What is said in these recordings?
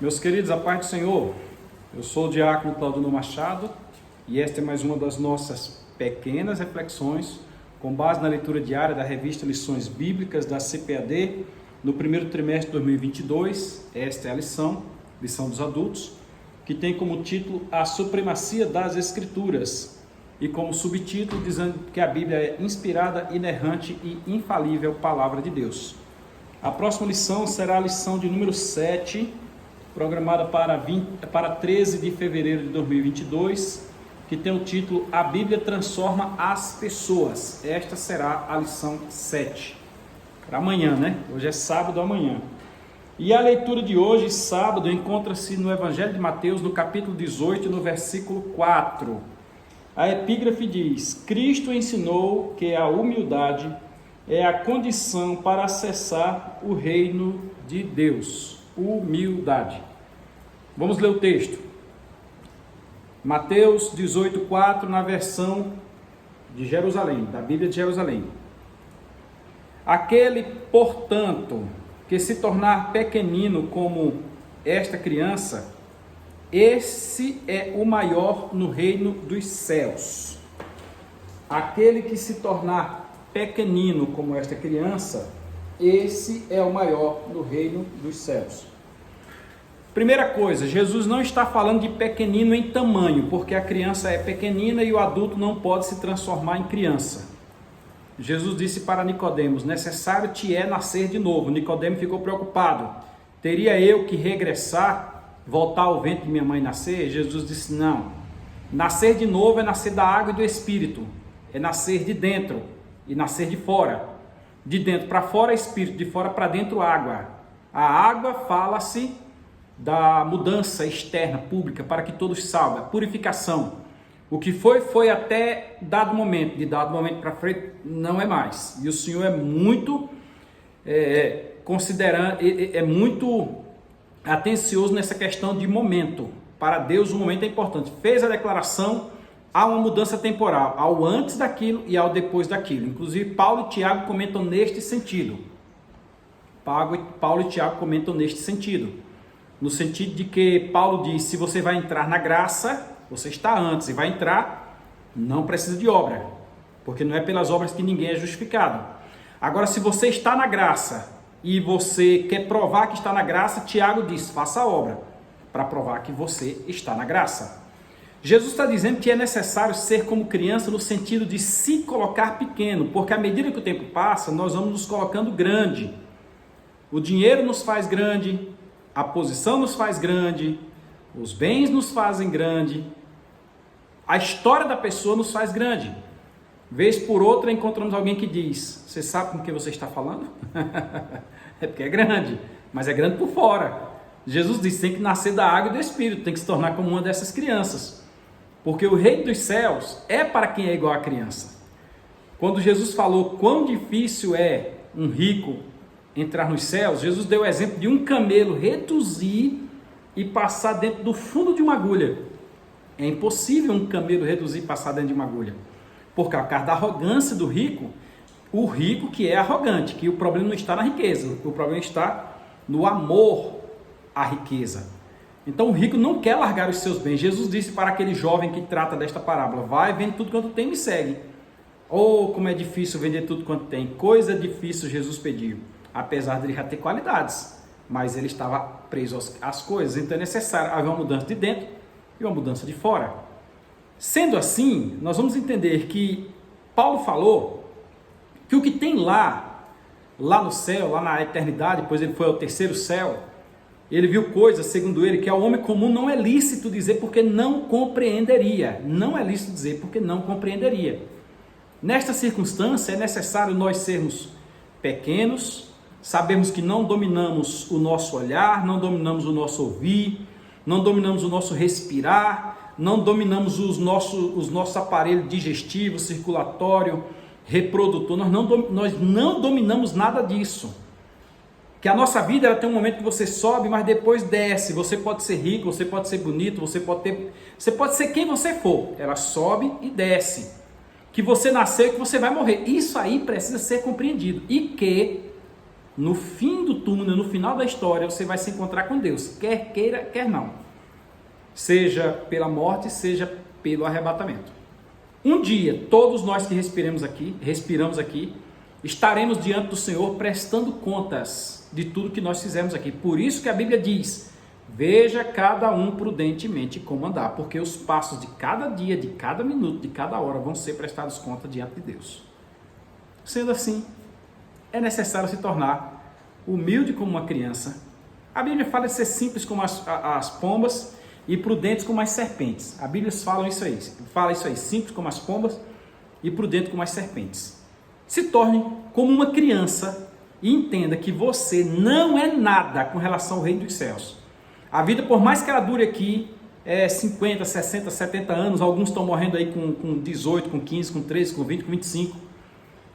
Meus queridos, a paz do Senhor, eu sou o diácono Claudino Machado e esta é mais uma das nossas pequenas reflexões com base na leitura diária da revista Lições Bíblicas da CPAD no primeiro trimestre de 2022. Esta é a lição dos adultos, que tem como título A Supremacia das Escrituras e como subtítulo dizendo que a Bíblia é inspirada, inerrante e infalível Palavra de Deus. A próxima lição será a lição de número 7, programada para 13 de fevereiro de 2022, que tem o título A Bíblia Transforma as Pessoas. Esta será a lição 7. Para amanhã, né? Hoje é sábado, amanhã. E a leitura de hoje, sábado, encontra-se no Evangelho de Mateus, no capítulo 18, no versículo 4. A epígrafe diz: Cristo ensinou que a humildade é a condição para acessar o reino de Deus. Humildade. Vamos ler o texto. Mateus 18:4, na versão de Jerusalém, da Bíblia de Jerusalém. Aquele, portanto, que se tornar pequenino como esta criança, esse é o maior no reino dos céus. Aquele que se tornar pequenino como esta criança, esse é o maior no reino dos céus. Primeira coisa, Jesus não está falando de pequenino em tamanho, porque a criança é pequenina e o adulto não pode se transformar em criança. Jesus disse para Nicodemos: necessário te é nascer de novo. Nicodemos ficou preocupado. Teria eu que regressar, voltar ao ventre de minha mãe e nascer? Jesus disse: não. Nascer de novo é nascer da água e do Espírito. É nascer de dentro e nascer de fora. De dentro para fora é Espírito, de fora para dentro água. A água fala-se da mudança externa, pública, para que todos saibam, purificação. O que foi até dado momento, de dado momento para frente, não é mais. E o Senhor é muito muito atencioso nessa questão de momento. Para Deus o momento é importante. Fez a declaração, há uma mudança temporal, ao antes daquilo e ao depois daquilo. Inclusive Paulo e Tiago comentam neste sentido. Paulo e Tiago comentam neste sentido. No sentido de que Paulo diz: se você vai entrar na graça, você está antes e vai entrar, não precisa de obra, porque não é pelas obras que ninguém é justificado. Agora, se você está na graça e você quer provar que está na graça, Tiago diz: faça a obra para provar que você está na graça. Jesus está dizendo que é necessário ser como criança no sentido de se colocar pequeno, porque à medida que o tempo passa, nós vamos nos colocando grande. O dinheiro nos faz grande, a posição nos faz grande, os bens nos fazem grande, a história da pessoa nos faz grande. Vez por outra encontramos alguém que diz: você sabe com quem você está falando? É porque é grande, mas é grande por fora. Jesus disse: tem que nascer da água e do Espírito, tem que se tornar como uma dessas crianças, porque o reino dos céus é para quem é igual a criança. Quando Jesus falou quão difícil é um rico entrar nos céus, Jesus deu o exemplo de um camelo reduzir e passar dentro do fundo de uma agulha. É impossível um camelo reduzir e passar dentro de uma agulha, por causa da arrogância do rico. O rico que é arrogante, que o problema não está na riqueza, o problema está no amor à riqueza. Então o rico não quer largar os seus bens. Jesus disse para aquele jovem que trata desta parábola: vai, vende tudo quanto tem e me segue. Oh, como é difícil vender tudo quanto tem. Coisa difícil Jesus pediu, apesar de ele já ter qualidades, mas ele estava preso às coisas. Então é necessário haver uma mudança de dentro e uma mudança de fora. Sendo assim, nós vamos entender que Paulo falou que o que tem lá no céu, lá na eternidade, pois ele foi ao terceiro céu, ele viu coisas, segundo ele, que ao homem comum não é lícito dizer porque não compreenderia. Não é lícito dizer porque não compreenderia. Nesta circunstância é necessário nós sermos pequenos, sabemos que não dominamos o nosso olhar, não dominamos o nosso ouvir, não dominamos o nosso respirar, não dominamos os nossos aparelhos digestivo, circulatório, reprodutor, nós não dominamos nada disso. Que a nossa vida ela tem um momento que você sobe, mas depois desce. Você pode ser rico, você pode ser bonito, você pode ser quem você for. Ela sobe e desce. Que você nasceu e que você vai morrer. Isso aí precisa ser compreendido. E que no fim do túnel, no final da história, você vai se encontrar com Deus, quer queira, quer não. Seja pela morte, seja pelo arrebatamento. Um dia, todos nós que respiramos aqui, estaremos diante do Senhor prestando contas de tudo que nós fizemos aqui. Por isso que a Bíblia diz: veja cada um prudentemente como andar, porque os passos de cada dia, de cada minuto, de cada hora vão ser prestados conta diante de Deus. Sendo assim, é necessário se tornar humilde como uma criança. A Bíblia fala de ser simples como as pombas e prudentes como as serpentes. A Bíblia fala isso aí, simples como as pombas e prudente como as serpentes. Se torne como uma criança e entenda que você não é nada com relação ao reino dos céus. A vida, por mais que ela dure aqui, 50, 60, 70 anos, alguns estão morrendo aí com 18, com 15, com 13, com 20, com 25.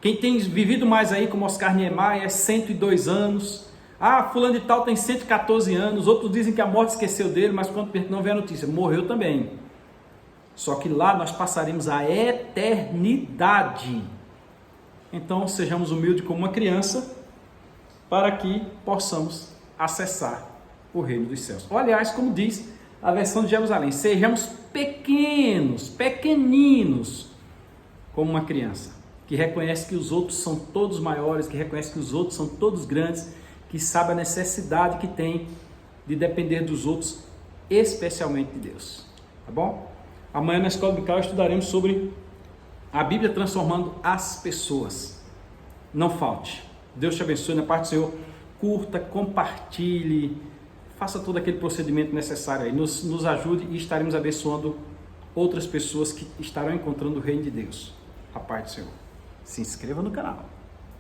Quem tem vivido mais aí, como Oscar Niemeyer, 102 anos. Fulano de tal tem 114 anos. Outros dizem que a morte esqueceu dele, mas quando não vê a notícia, morreu também. Só que lá nós passaremos a eternidade. Então, sejamos humildes como uma criança, para que possamos acessar o reino dos céus. Ou, aliás, como diz a versão de Jerusalém, sejamos pequeninos, como uma criança, que reconhece que os outros são todos maiores, que reconhece que os outros são todos grandes, que sabe a necessidade que tem de depender dos outros, especialmente de Deus. Tá bom? Amanhã na Escola Dominical estudaremos sobre a Bíblia transformando as pessoas. Não falte. Deus te abençoe na parte do Senhor. Curta, compartilhe, faça todo aquele procedimento necessário aí. Nos ajude e estaremos abençoando outras pessoas que estarão encontrando o reino de Deus. A parte do Senhor. Se inscreva no canal.